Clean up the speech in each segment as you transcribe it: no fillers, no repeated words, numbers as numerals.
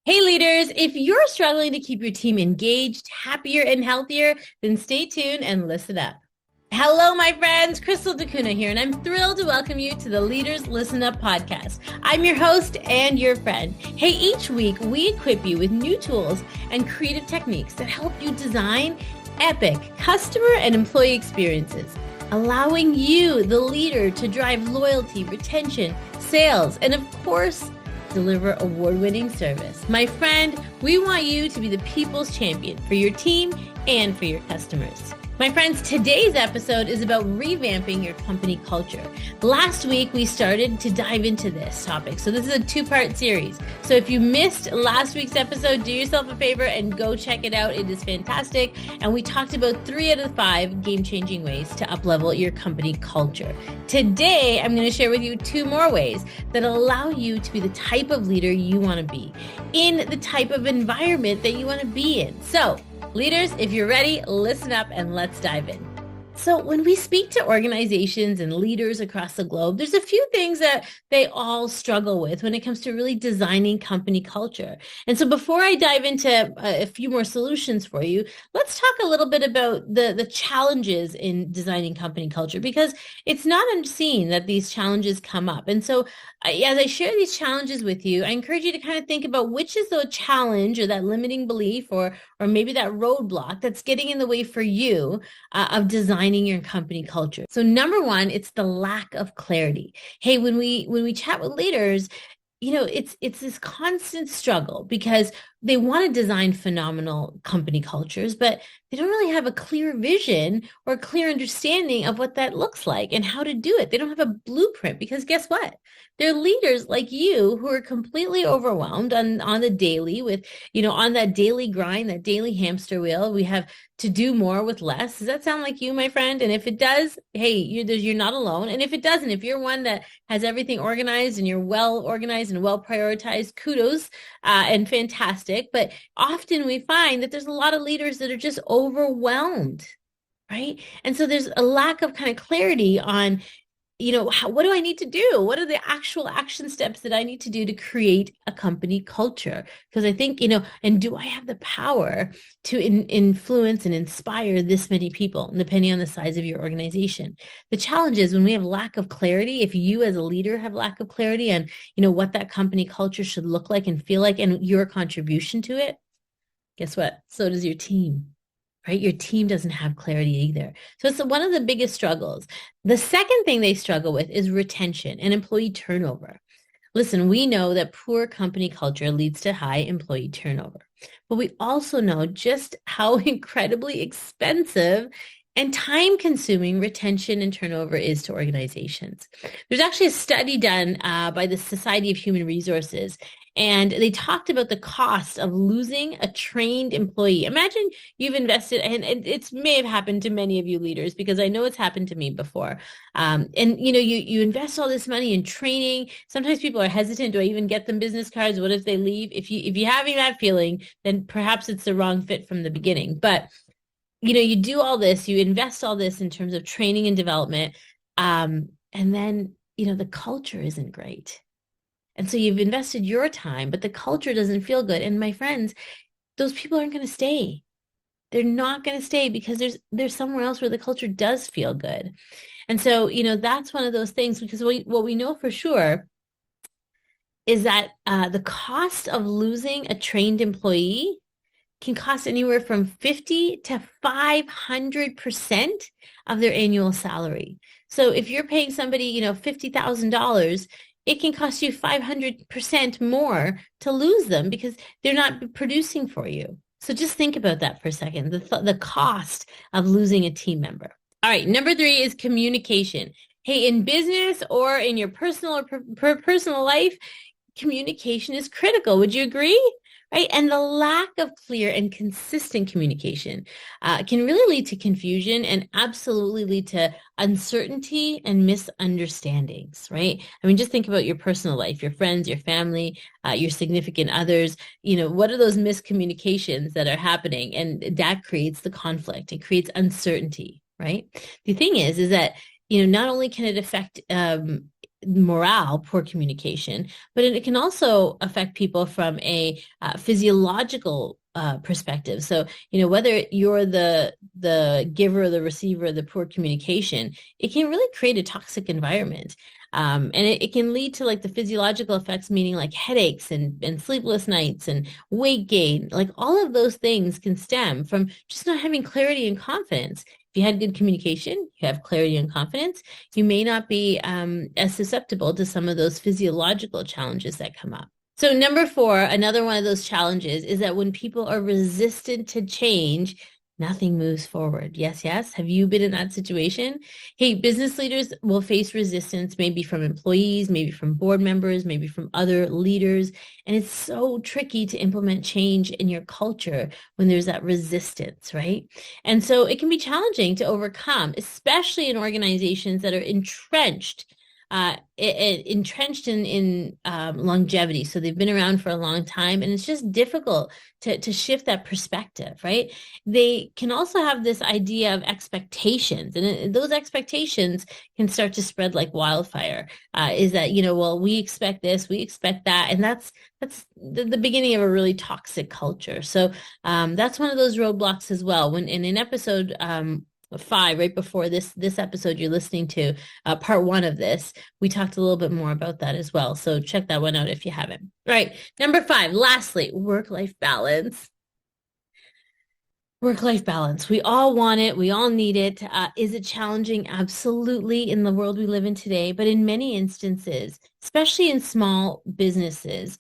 Hey leaders, if you're struggling to keep your team engaged, happier, and healthier, then stay tuned and listen up. Hello, my friends. Crystal DeCuna here, and I'm thrilled to welcome you to the Leaders Listen Up podcast. I'm your host and your friend. Hey, each week we equip you with new tools and creative techniques that help you design epic customer and employee experiences, allowing you, the leader, to drive loyalty, retention, sales, and of course, deliver award-winning service. My friend, we want you to be the people's champion for your team and for your customers. My friends, today's episode is about revamping your company culture. Last week, we started to dive into this topic. So this is a two-part series. So if you missed last week's episode, do yourself a favor and go check it out. It is fantastic. And we talked about 3 out of 5 game-changing ways to up-level your company culture. Today, I'm going to share with you 2 more ways that allow you to be the type of leader you want to be in the type of environment that you want to be in. So leaders, if you're ready, listen up and let's dive in. So when we speak to organizations and leaders across the globe, there's a few things that they all struggle with when it comes to really designing company culture. And so before I dive into a few more solutions for you, let's talk a little bit about the challenges in designing company culture, because it's not unseen that these challenges come up. And so as I share these challenges with you, I encourage you to kind of think about which is the challenge or that limiting belief or maybe that roadblock that's getting in the way for you of designing your company culture. So number 1, it's the lack of clarity. Hey, when we chat with leaders, it's this constant struggle because they want to design phenomenal company cultures, but they don't really have a clear vision or a clear understanding of what that looks like and how to do it. They don't have a blueprint because guess what? They're leaders like you who are completely overwhelmed on the daily with, on that daily grind, that daily hamster wheel. We have to do more with less. Does that sound like you, my friend? And if it does, hey, you're not alone. And if it doesn't, if you're one that has everything organized and you're well organized and well prioritized, kudos and fantastic. But often we find that there's a lot of leaders that are just overwhelmed, right? And so there's a lack of kind of clarity on what do I need to do? What are the actual action steps that I need to do to create a company culture? Because I think, and do I have the power to influence and inspire this many people, depending on the size of your organization? The challenge is when we have lack of clarity, if you as a leader have lack of clarity on, what that company culture should look like and feel like and your contribution to it, guess what? So does your team. Right? Your team doesn't have clarity either. So it's one of the biggest struggles. The second thing they struggle with is retention and employee turnover. Listen, we know that poor company culture leads to high employee turnover, but we also know just how incredibly expensive and time-consuming retention and turnover is to organizations. There's actually a study done by the Society of Human Resources, and they talked about the cost of losing a trained employee. Imagine you've invested, and it may have happened to many of you leaders because I know it's happened to me before. And you invest all this money in training. Sometimes people are hesitant. Do I even get them business cards? What if they leave? If you have that feeling, then perhaps it's the wrong fit from the beginning. But you do all this, you invest all this in terms of training and development, and then the culture isn't great. And so you've invested your time, but the culture doesn't feel good. And my friends, those people aren't going to stay. They're not going to stay because there's somewhere else where the culture does feel good. And so, that's one of those things, because what we know for sure is that the cost of losing a trained employee can cost anywhere from 50 to 500% of their annual salary. So if you're paying somebody, $50,000, it can cost you 500% more to lose them because they're not producing for you. So just think about that for a second, the cost of losing a team member. All right, number 3 is communication. Hey, in business or in your personal or personal life, communication is critical. Would you agree? Right? And the lack of clear and consistent communication can really lead to confusion and absolutely lead to uncertainty and misunderstandings, right? I mean, just think about your personal life, your friends, your family, your significant others. What are those miscommunications that are happening? And that creates the conflict. It creates uncertainty, right? The thing is that, not only can it affect morale, poor communication, but it can also affect people from a physiological perspective. So, whether you're the giver or the receiver of the poor communication, it can really create a toxic environment. And it can lead to like the physiological effects, meaning like headaches and sleepless nights and weight gain. Like all of those things can stem from just not having clarity and confidence. If you had good communication, you have clarity and confidence, you may not be as susceptible to some of those physiological challenges that come up. So number 4, another one of those challenges is that when people are resistant to change, nothing moves forward. Yes, yes. Have you been in that situation? Hey, business leaders will face resistance, maybe from employees, maybe from board members, maybe from other leaders. And it's so tricky to implement change in your culture when there's that resistance, right? And so it can be challenging to overcome, especially in organizations that are entrenched in longevity. So they've been around for a long time, and it's just difficult to shift that perspective, right? They can also have this idea of expectations, and those expectations can start to spread like wildfire. Is that, well, we expect this, we expect that, and that's the beginning of a really toxic culture. So that's one of those roadblocks as well. When in an episode 5, right before this episode you're listening to, part 1 of this, we talked a little bit more about that as well. So check that one out if you haven't. All right, number 5, lastly, work-life balance. Work-life balance. We all want it. We all need it. Is it challenging? Absolutely, in the world we live in today. But in many instances, especially in small businesses,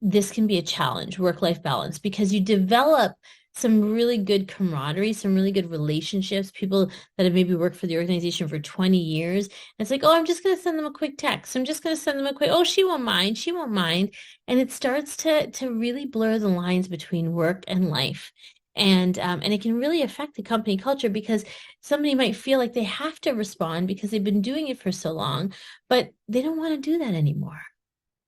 this can be a challenge, work-life balance, because you develop some really good camaraderie, some really good relationships, people that have maybe worked for the organization for 20 years. And it's like, oh, I'm just going to send them a quick text. I'm just going to send them a quick, oh, she won't mind. She won't mind. And it starts to really blur the lines between work and life. And it can really affect the company culture, because somebody might feel like they have to respond because they've been doing it for so long, but they don't want to do that anymore.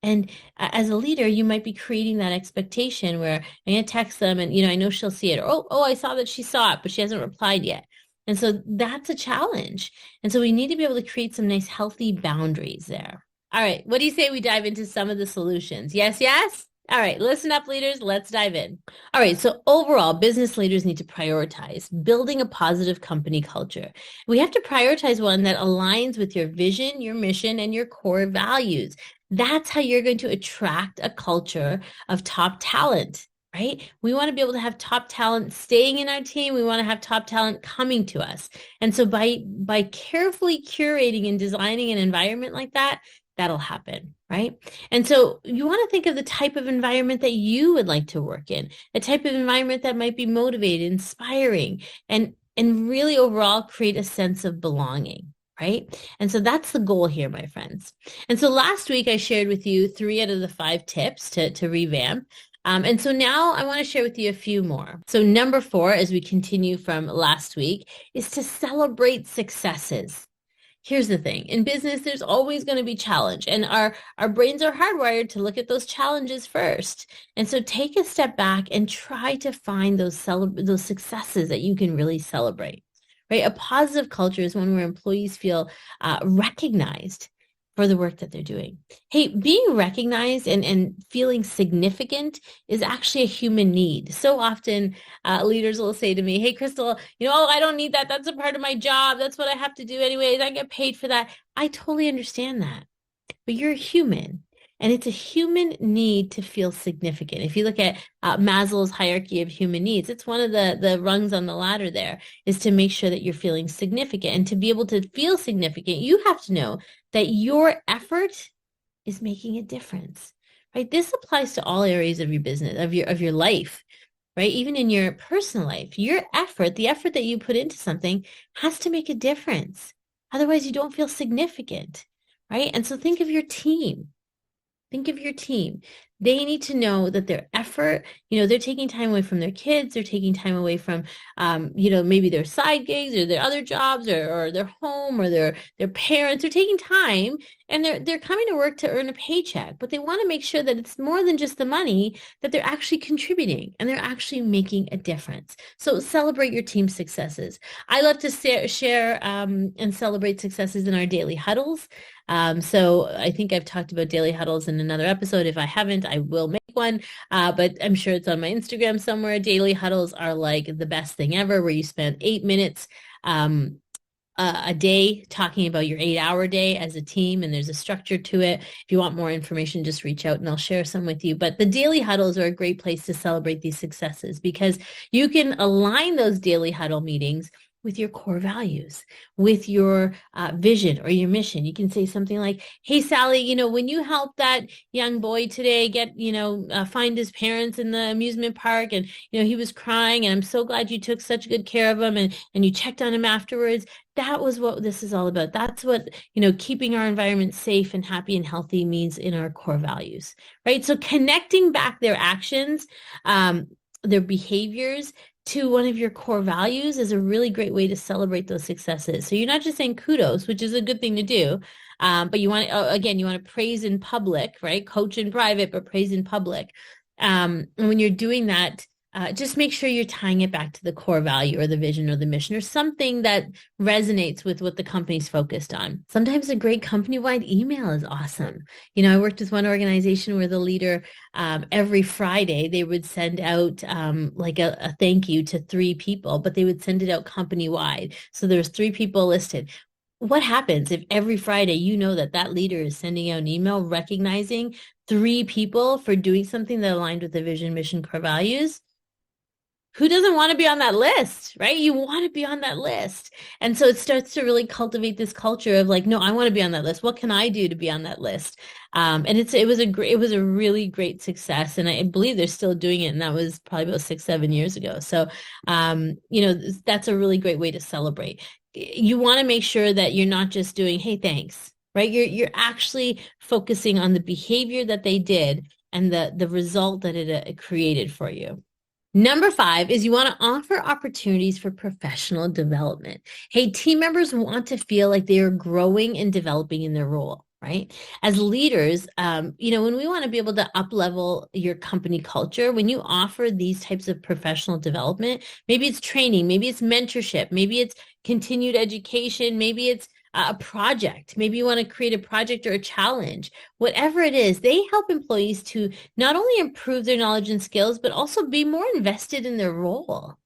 And as a leader, you might be creating that expectation where I'm going to text them and, I know she'll see it. Or, oh, I saw that she saw it, but she hasn't replied yet. And so that's a challenge. And so we need to be able to create some nice, healthy boundaries there. All right. What do you say we dive into some of the solutions? Yes, yes? All right, listen up, leaders. Let's dive in. All right, so overall, business leaders need to prioritize building a positive company culture. We have to prioritize one that aligns with your vision, your mission, and your core values. That's how you're going to attract a culture of top talent, right? We want to be able to have top talent staying in our team. We want to have top talent coming to us. And so by carefully curating and designing an environment like that, that'll happen, right? And so you want to think of the type of environment that you would like to work in, a type of environment that might be motivated, inspiring, and really overall create a sense of belonging, right? And so that's the goal here, my friends. And so last week I shared with you 3 out of the 5 tips to revamp. And so now I want to share with you a few more. So number 4, as we continue from last week, is to celebrate successes. Here's the thing. In business, there's always going to be challenge, and our brains are hardwired to look at those challenges first. And so take a step back and try to find those successes that you can really celebrate, right? A positive culture is one where employees feel recognized for the work that they're doing. Hey, being recognized and feeling significant is actually a human need. So often leaders will say to me, hey, Crystal, oh, I don't need that. That's a part of my job. That's what I have to do anyways. I get paid for that. I totally understand that. But you're a human. And it's a human need to feel significant. If you look at Maslow's hierarchy of human needs, it's one of the rungs on the ladder there, is to make sure that you're feeling significant. And to be able to feel significant, you have to know that your effort is making a difference, right? This applies to all areas of your business, of your life, right? Even in your personal life, your effort, the effort that you put into something has to make a difference. Otherwise, you don't feel significant, right? And so think of your team. Think of your team. They need to know that their effort, they're taking time away from their kids, they're taking time away from, maybe their side gigs or their other jobs or their home or their parents. They're taking time and they're coming to work to earn a paycheck, but they want to make sure that it's more than just the money, that they're actually contributing and they're actually making a difference. So celebrate your team's successes. I love to share and celebrate successes in our daily huddles. So I think I've talked about daily huddles in another episode. If I haven't, I will make one. But I'm sure it's on my Instagram somewhere. Daily huddles are like the best thing ever, where you spend 8 minutes a day talking about your 8-hour day as a team, and there's a structure to it. If you want more information, just reach out and I'll share some with you. But the daily huddles are a great place to celebrate these successes, because you can align those daily huddle meetings with your core values, with your vision or your mission. You can say something like, hey, Sally, when you helped that young boy today get, find his parents in the amusement park, and, he was crying, and I'm so glad you took such good care of him, and you checked on him afterwards. That was what this is all about. That's what, keeping our environment safe and happy and healthy means in our core values, right? So connecting back their actions, their behaviors to one of your core values is a really great way to celebrate those successes. So you're not just saying kudos, which is a good thing to do, but you want to, again, you want to praise in public, right? Coach in private, but praise in public. And when you're doing that, just make sure you're tying it back to the core value or the vision or the mission or something that resonates with what the company's focused on. Sometimes a great company-wide email is awesome. I worked with one organization where the leader, every Friday, they would send out like a thank you to 3 people, but they would send it out company-wide. So there's 3 people listed. What happens if every Friday that leader is sending out an email recognizing 3 people for doing something that aligned with the vision, mission, core values? Who doesn't want to be on that list, right? You want to be on that list. And so it starts to really cultivate this culture of like, no, I want to be on that list. What can I do to be on that list? And it was a really great success. And I believe they're still doing it. And that was probably about 6-7 years ago. So, that's a really great way to celebrate. You want to make sure that you're not just doing, hey, thanks, right? You're actually focusing on the behavior that they did and the result that it created for you. Number 5 is you want to offer opportunities for professional development. Hey, team members want to feel like they are growing and developing in their role, right? As leaders, when we want to be able to up-level your company culture, when you offer these types of professional development, maybe it's training, maybe it's mentorship, maybe it's continued education, maybe it's a project. Maybe you want to create a project or a challenge. Whatever it is, they help employees to not only improve their knowledge and skills, but also be more invested in their role,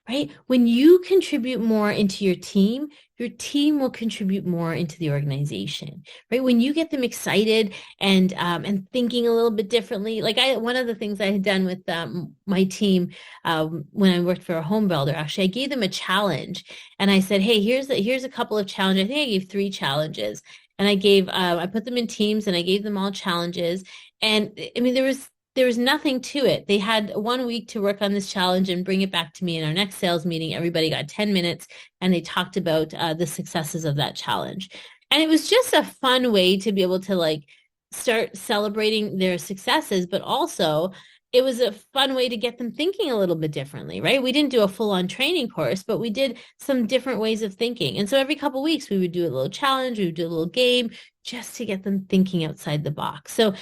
right? When you contribute more into your team will contribute more into the organization, right? When you get them excited and thinking a little bit differently, like one of the things I had done with my team when I worked for a home builder, actually, I gave them a challenge, and I said, hey, here's a couple of challenges. I think I gave 3 challenges, and I put them in teams, and I gave them all challenges, and I mean there was nothing to it. They had 1 week to work on this challenge and bring it back to me in our next sales meeting. Everybody got 10 minutes and they talked about the successes of that challenge. And it was just a fun way to be able to like start celebrating their successes, but also it was a fun way to get them thinking a little bit differently, right? We didn't do a full-on training course, but we did some different ways of thinking. And so every couple of weeks, we would do a little challenge, we would do a little game just to get them thinking outside the box. So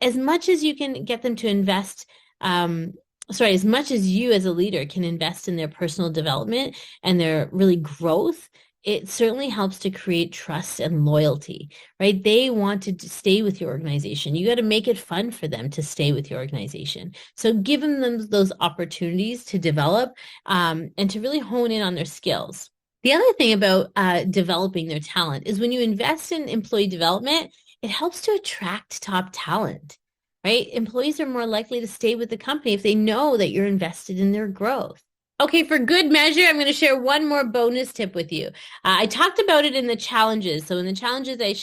as much as you can get them to invest, as much as you as a leader can invest in their personal development and their really growth, it certainly helps to create trust and loyalty, right? They want to stay with your organization. You got to make it fun for them to stay with your organization. So give them those opportunities to develop and to really hone in on their skills. The other thing about developing their talent is when you invest in employee development, it helps to attract top talent, right? Employees are more likely to stay with the company if they know that you're invested in their growth. Okay, for good measure, I'm going to share one more bonus tip with you. I talked about it in the challenges. So in the challenges I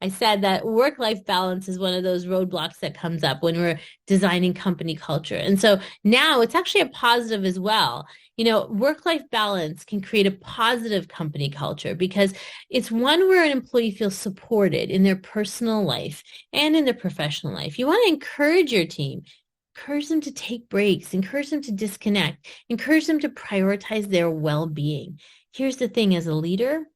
said that work-life balance is one of those roadblocks that comes up when we're designing company culture. And so now it's actually a positive as well. Work-life balance can create a positive company culture because it's one where an employee feels supported in their personal life and in their professional life. You want to encourage your team. Encourage them to take breaks, encourage them to disconnect, encourage them to prioritize their well-being. Here's the thing, as a leader,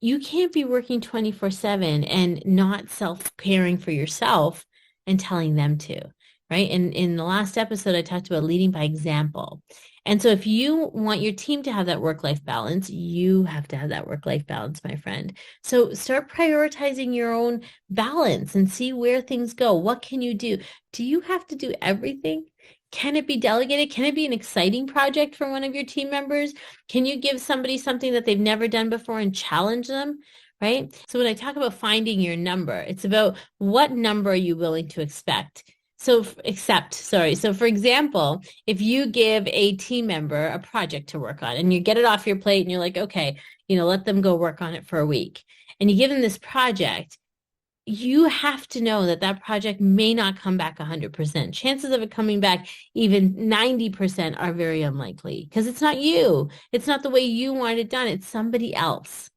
you can't be working 24/7 and not self-caring for yourself and telling them to, right? And in the last episode, I talked about leading by example. And so if you want your team to have that work-life balance, you have to have that work-life balance, my friend. So start prioritizing your own balance and see where things go. What can you do? Do you have to do everything? Can it be delegated? Can it be an exciting project for one of your team members? Can you give somebody something that they've never done before and challenge them? Right? So when I talk about finding your number, it's about what number are you willing to expect? So for example, if you give a team member a project to work on and you get it off your plate and you're like, okay, let them go work on it for a week. And you give them this project, you have to know that that project may not come back 100%. Chances of it coming back even 90% are very unlikely because it's not you. It's not the way you want it done. It's somebody else.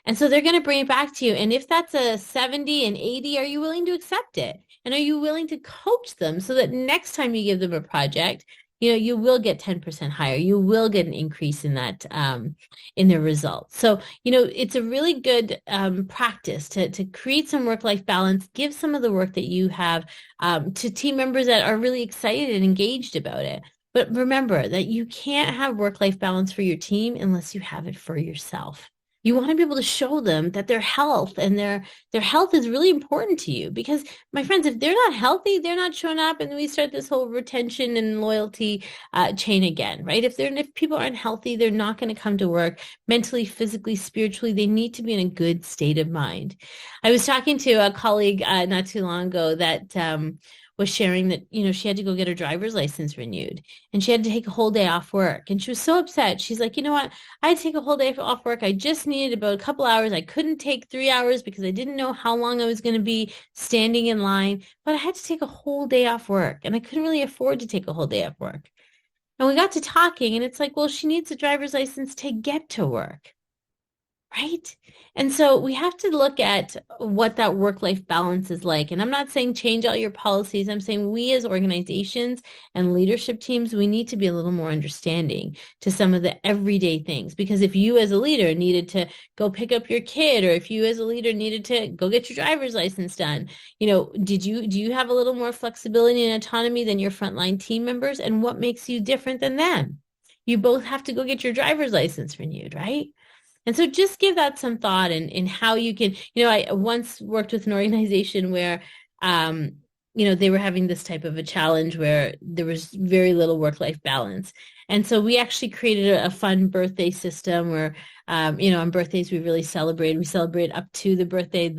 And so they're going to bring it back to you. And if that's a 70 and 80, are you willing to accept it? And are you willing to coach them so that next time you give them a project, you will get 10% higher. You will get an increase in that, in their results. So, it's a really good practice to create some work-life balance, give some of the work that you have to team members that are really excited and engaged about it. But remember that you can't have work-life balance for your team unless you have it for yourself. You want to be able to show them that their health and their health is really important to you because, my friends, if they're not healthy, they're not showing up, and we start this whole retention and loyalty chain again, right? If people aren't healthy, they're not going to come to work mentally, physically, spiritually. They need to be in a good state of mind. I was talking to a colleague not too long ago that was sharing that, she had to go get her driver's license renewed and she had to take a whole day off work. And she was so upset. She's like, you know what? I had to take a whole day off work. I just needed about a couple hours. I couldn't take 3 hours because I didn't know how long I was going to be standing in line, but I had to take a whole day off work and I couldn't really afford to take a whole day off work. And we got to talking and it's like, well, she needs a driver's license to get to work. Right? And so we have to look at what that work-life balance is like. And I'm not saying change all your policies. I'm saying we as organizations and leadership teams, we need to be a little more understanding to some of the everyday things. Because if you as a leader needed to go pick up your kid, or if you as a leader needed to go get your driver's license done, do you have a little more flexibility and autonomy than your frontline team members? And what makes you different than them? You both have to go get your driver's license renewed, right? And so just give that some thought in how you can, I once worked with an organization where, they were having this type of a challenge where there was very little work-life balance. And so we actually created a fun birthday system where, on birthdays, we really celebrate. We celebrate up to the birthday, and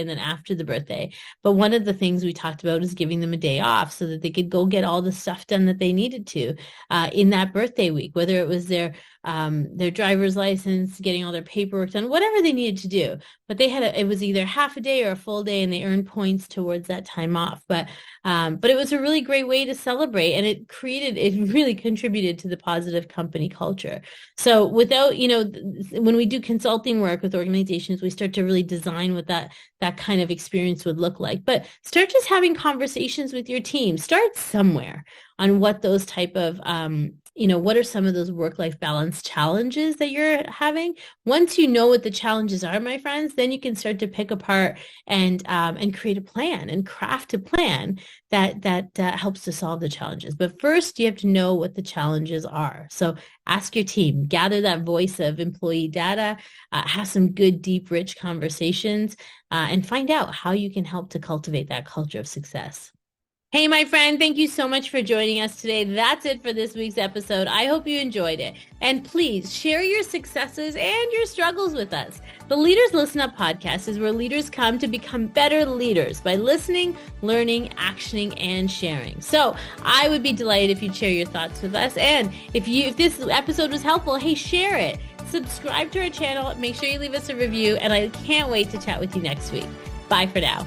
then after the birthday. But one of the things we talked about is giving them a day off so that they could go get all the stuff done that they needed to in that birthday week, whether it was their driver's license, getting all their paperwork done, whatever they needed to do. But it was either half a day or a full day, and they earned points towards that time off. But it was a really great way to celebrate, and it really contributed to the positive company culture. So without, when we do consulting work with organizations, we start to really design what that kind of experience would look like. But start just having conversations with your team. Start somewhere on what those type of, what are some of those work-life balance challenges that you're having? Once you know what the challenges are, my friends, then you can start to pick apart and create a plan and craft a plan that helps to solve the challenges. But first, you have to know what the challenges are. So ask your team, gather that voice of employee data, have some good, deep, rich conversations, and find out how you can help to cultivate that culture of success. Hey, my friend, thank you so much for joining us today. That's it for this week's episode. I hope you enjoyed it. And please share your successes and your struggles with us. The Leaders Listen Up podcast is where leaders come to become better leaders by listening, learning, actioning, and sharing. So I would be delighted if you'd share your thoughts with us. And if this episode was helpful, hey, share it. Subscribe to our channel. Make sure you leave us a review. And I can't wait to chat with you next week. Bye for now.